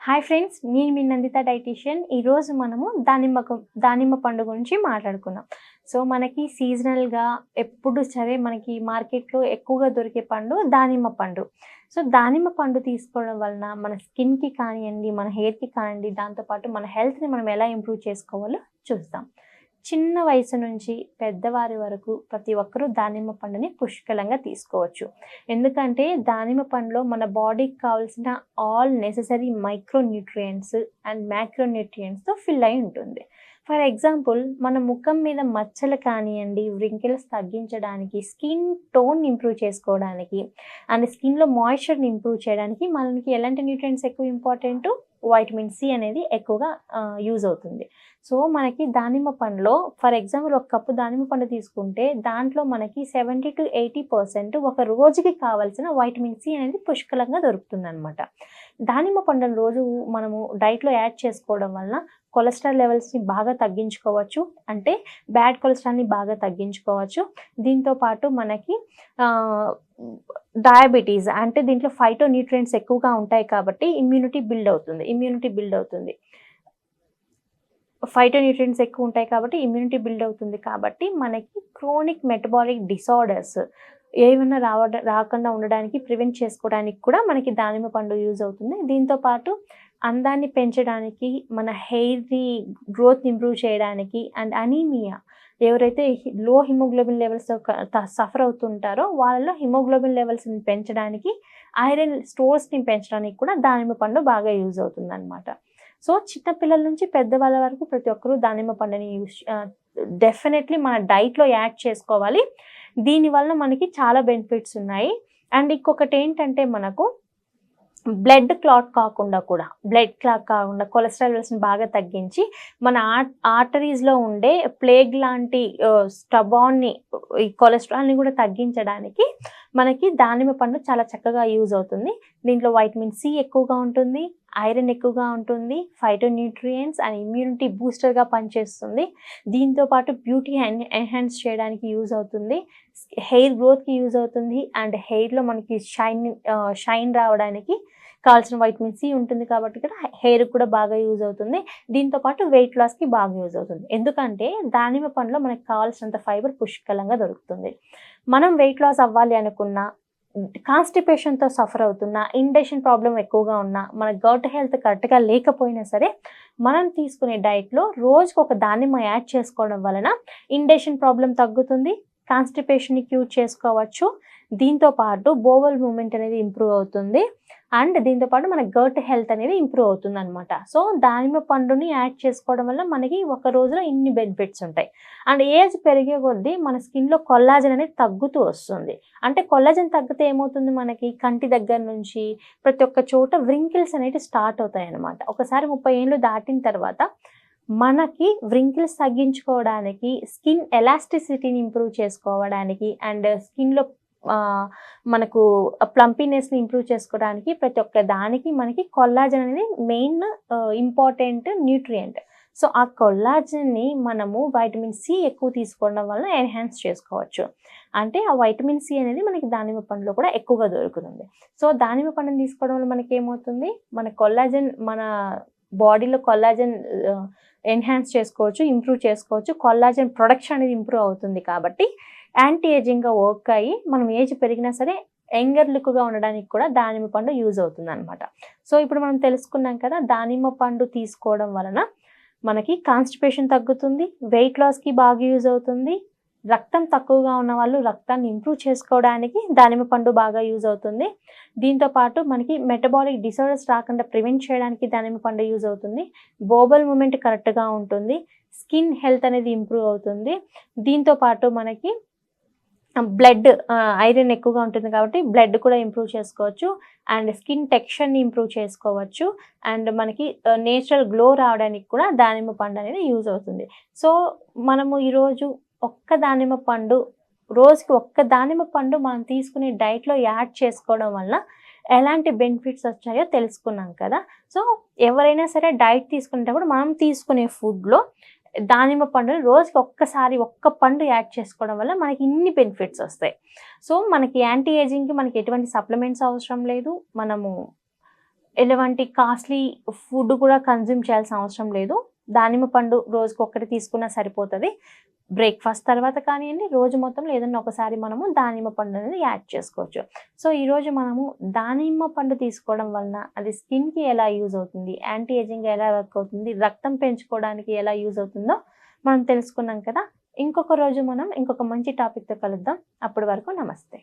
Hi friends, నేను మీ Nanditha dietitian. ఈరోజు మనము దానిమ్మ పండు గురించి మాట్లాడుకుందాం. సో మనకి సీజనల్గా ఎప్పుడు సరే మనకి మార్కెట్లో ఎక్కువగా దొరికే పండు దానిమ్మ పండు. సో దానిమ్మ పండు తీసుకోవడం వలన మన స్కిన్కి కానివ్వండి, మన హెయిర్కి కానివ్వండి, దాంతోపాటు మన హెల్త్ని మనం ఎలా ఇంప్రూవ్ చేసుకోవాలో చూస్తాం. చిన్న వయసు నుంచి పెద్దవారి వరకు ప్రతి ఒక్కరూ దానిమ్మ పండుని పుష్కలంగా తీసుకోవచ్చు. ఎందుకంటే దానిమ్మ పండులో మన బాడీకి కావాల్సిన ఆల్ నెసెసరీ మైక్రోన్యూట్రియంట్స్ అండ్ మ్యాక్రోన్యూట్రియంట్స్తో ఫిల్ అయి ఉంటుంది. ఫర్ ఎగ్జాంపుల్, మన ముఖం మీద మచ్చలు కానివ్వండి, వ్రింకిల్స్ తగ్గించడానికి, స్కిన్ టోన్ ఇంప్రూవ్ చేసుకోవడానికి అండ్ స్కిన్లో మాయిశ్చర్ని ఇంప్రూవ్ చేయడానికి మనకి ఎలాంటి న్యూట్రియంట్స్ ఎక్కువ ఇంపార్టెంట్? వైటమిన్ సి అనేది ఎక్కువగా యూజ్ అవుతుంది. సో మనకి దానిమ్మ పండులో ఫర్ ఎగ్జాంపుల్ ఒక కప్పు దానిమ్మ పండు తీసుకుంటే దాంట్లో మనకి 70 to 80% ఒక రోజుకి కావాల్సిన వైటమిన్ సి అనేది పుష్కలంగా దొరుకుతుంది అనమాట. దానిమ్మ పండును రోజు మనము డైట్లో యాడ్ చేసుకోవడం వలన కొలెస్ట్రాల్ లెవెల్స్ని బాగా తగ్గించుకోవచ్చు, అంటే బ్యాడ్ కొలెస్ట్రాల్ని బాగా తగ్గించుకోవచ్చు. దీంతోపాటు మనకి డయాబెటీస్, అంటే దీంట్లో ఫైటో న్యూట్రియంట్స్ ఎక్కువగా ఉంటాయి కాబట్టి ఇమ్యూనిటీ బిల్డ్ అవుతుంది. ఫైటో న్యూట్రియంట్స్ ఎక్కువ ఉంటాయి కాబట్టి ఇమ్యూనిటీ బిల్డ్ అవుతుంది కాబట్టి మనకి క్రోనిక్ మెటబాలిక్ డిసార్డర్స్ ఏమైనా రాకుండా ఉండడానికి, ప్రివెంట్ చేసుకోవడానికి కూడా మనకి దానిమ్మ పండు యూజ్ అవుతుంది. దీంతోపాటు అందాన్ని పెంచడానికి, మన హెయిర్ని గ్రోత్ ఇంప్రూవ్ చేయడానికి అండ్ అనీమియా, ఎవరైతే లో హిమోగ్లోబిన్ లెవెల్స్తో సఫర్ అవుతుంటారో వాళ్ళలో హిమోగ్లోబిన్ లెవెల్స్ని పెంచడానికి, ఐరన్ స్టోర్స్ని పెంచడానికి కూడా దానిమ్మ పండు బాగా యూజ్ అవుతుంది అనమాట. సో చిన్నపిల్లల నుంచి పెద్దవాళ్ళ వరకు ప్రతి ఒక్కరూ దానిమ్మ పండుని డెఫినెట్లీ మన డైట్లో యాడ్ చేసుకోవాలి. దీనివల్ల మనకి చాలా బెనిఫిట్స్ ఉన్నాయి. అండ్ ఇంకొకటి ఏంటంటే, మనకు బ్లడ్ క్లాట్ కాకుండా కొలెస్ట్రాల్ లెవెల్స్ని బాగా తగ్గించి మన ఆర్టరీస్లో ఉండే ప్లేగ్ లాంటి స్టబాన్ని, ఈ కొలెస్ట్రాల్ని కూడా తగ్గించడానికి మనకి దానిమ్మ పండు చాలా చక్కగా యూజ్ అవుతుంది. దీంట్లో వైటమిన్ సి ఎక్కువగా ఉంటుంది, ఐరన్ ఎక్కువగా ఉంటుంది, ఫైటో న్యూట్రియంట్స్ అండ్ ఇమ్యూనిటీ బూస్టర్గా పనిచేస్తుంది. దీంతోపాటు బ్యూటీ ఎన్హాన్స్ చేయడానికి యూజ్ అవుతుంది, హెయిర్ గ్రోత్కి యూజ్ అవుతుంది అండ్ హెయిర్లో మనకి షైన్ రావడానికి కావాల్సిన వైటమిన్ సి ఉంటుంది కాబట్టి ఇక్కడ హెయిర్ కూడా బాగా యూజ్ అవుతుంది. దీంతోపాటు వెయిట్ లాస్కి బాగా యూజ్ అవుతుంది. ఎందుకంటే దానిమ్మ పండులో మనకి కావాల్సినంత ఫైబర్ పుష్కలంగా దొరుకుతుంది. మనం వెయిట్ లాస్ అవ్వాలి అనుకున్నా, కాన్స్టిపేషన్తో సఫర్ అవుతున్నా, ఇండైజెషన్ ప్రాబ్లం ఎక్కువగా ఉన్నా, మన గట్ హెల్త్ కరెక్ట్గా లేకపోయినా సరే మనం తీసుకునే డైట్లో రోజుకు ఒక దానిమ్మ యాడ్ చేసుకోవడం వలన ఇండైజెషన్ ప్రాబ్లం తగ్గుతుంది, కాన్స్టిపేషన్ని క్యూర్ చేసుకోవచ్చు. దీంతోపాటు బోవల్ మూమెంట్ అనేది ఇంప్రూవ్ అవుతుంది అండ్ దీంతోపాటు మన గట్ హెల్త్ అనేది ఇంప్రూవ్ అవుతుంది అనమాట. సో దానిమ్మ పండుని యాడ్ చేసుకోవడం వల్ల మనకి ఒక రోజులో ఇన్ని బెనిఫిట్స్ ఉంటాయి. అండ్ ఏజ్ పెరిగే కొద్దీ మన స్కిన్లో కొల్లాజన్ అనేది తగ్గుతూ వస్తుంది. అంటే కొల్లాజన్ తగ్గితే ఏమవుతుంది, మనకి కంటి దగ్గర నుంచి ప్రతి ఒక్క చోట వ్రింకిల్స్ అనేవి స్టార్ట్ అవుతాయి అనమాట. ఒకసారి 30 ఏళ్ళు దాటిన తర్వాత మనకి వ్రింకిల్స్ తగ్గించుకోవడానికి, స్కిన్ ఎలాస్టిసిటీని ఇంప్రూవ్ చేసుకోవడానికి అండ్ స్కిన్లో మనకు ప్లంపీనెస్ని ఇంప్రూవ్ చేసుకోవడానికి ప్రతి ఒక్క దానికి మనకి కొల్లాజన్ అనేది మెయిన్ ఇంపార్టెంట్ న్యూట్రియంట్. సో ఆ కొల్లాజన్ని మనము వైటమిన్ సి ఎక్కువ తీసుకోవడం వలన ఎన్హాన్స్ చేసుకోవచ్చు. అంటే ఆ వైటమిన్ సి అనేది మనకి దానిమ్మ పండులో కూడా ఎక్కువగా దొరుకుతుంది. సో దానిమ్మ పండుని తీసుకోవడం వల్ల మనకి ఏమవుతుంది, మన కొల్లాజన్, మన బాడీలో కొల్లాజన్ ఎన్హాన్స్ చేసుకోవచ్చు, ఇంప్రూవ్ చేసుకోవచ్చు. కొల్లాజన్ ప్రొడక్షన్ అనేది ఇంప్రూవ్ అవుతుంది కాబట్టి యాంటీ ఏజింగ్గా వర్క్ అయ్యి మనం ఏజ్ పెరిగినా సరే యంగర్ లుక్గా ఉండడానికి కూడా దానిమ్మ పండు యూజ్ అవుతుంది అనమాట. సో ఇప్పుడు మనం తెలుసుకున్నాం కదా, దానిమ్మ పండు తీసుకోవడం వలన మనకి కాన్స్టిపేషన్ తగ్గుతుంది, వెయిట్ లాస్కి బాగా యూజ్ అవుతుంది, రక్తం తక్కువగా ఉన్న వాళ్ళు రక్తాన్ని ఇంప్రూవ్ చేసుకోవడానికి దానిమ్మ పండు బాగా యూజ్ అవుతుంది. దీంతోపాటు మనకి మెటబాలిక్ డిసార్డర్స్ రాకుండా ప్రివెంట్ చేయడానికి దానిమ్మ పండు యూజ్ అవుతుంది. బోవల్ మూమెంట్ కరెక్ట్గా ఉంటుంది, స్కిన్ హెల్త్ అనేది ఇంప్రూవ్ అవుతుంది. దీంతోపాటు మనకి బ్లడ్, ఐరన్ ఎక్కువగా ఉంటుంది కాబట్టి బ్లడ్ కూడా ఇంప్రూవ్ చేసుకోవచ్చు అండ్ స్కిన్ టెక్స్చర్ని ఇంప్రూవ్ చేసుకోవచ్చు అండ్ మనకి నేచురల్ గ్లో రావడానికి కూడా దానిమ్మ పండు అనేది యూజ్ అవుతుంది. సో మనము ఈరోజు రోజుకి ఒక్క దానిమ్మ పండు మనం తీసుకునే డైట్లో యాడ్ చేసుకోవడం వల్ల ఎలాంటి బెనిఫిట్స్ వచ్చాయో తెలుసుకున్నాం కదా. సో ఎవరైనా సరే డైట్ తీసుకునేటప్పుడు మనం తీసుకునే ఫుడ్లో దానిమ్మ పండుని రోజుకి ఒక్క పండు యాడ్ చేసుకోవడం వల్ల మనకి ఇన్ని బెనిఫిట్స్ వస్తాయి. సో మనకి యాంటీ ఏజింగ్కి మనకి ఎటువంటి సప్లిమెంట్స్ అవసరం లేదు. మనము ఎలాంటి కాస్ట్లీ ఫుడ్ కూడా కన్జ్యూమ్ చేయాల్సిన అవసరం లేదు. దానిమ్మ పండు రోజుకొకటి తీసుకున్నా సరిపోతది. బ్రేక్‌ఫాస్ట్ తర్వాత కానియండి, రోజు మొత్తంలో ఏదన్నా ఒకసారి మనము దానిమ్మ పండు అనేది యాడ్ చేసుకోవచ్చు. సో, ఈరోజు మనము దానిమ్మ పండు తీసుకోవడం వలన అది స్కిన్‌కి ఎలా యూజ్ అవుతుంది, యాంటీ ఏజింగ్‌గా ఎలా వర్క్ అవుతుంది, రక్తం పెంచుకోవడానికి ఎలా యూజ్ అవుతుందో మనం తెలుసుకున్నాం కదా! ఇంకొక రోజు మనం ఇంకొక మంచి టాపిక్‌తో కలుద్దాం. అప్పటి వరకు నమస్తే.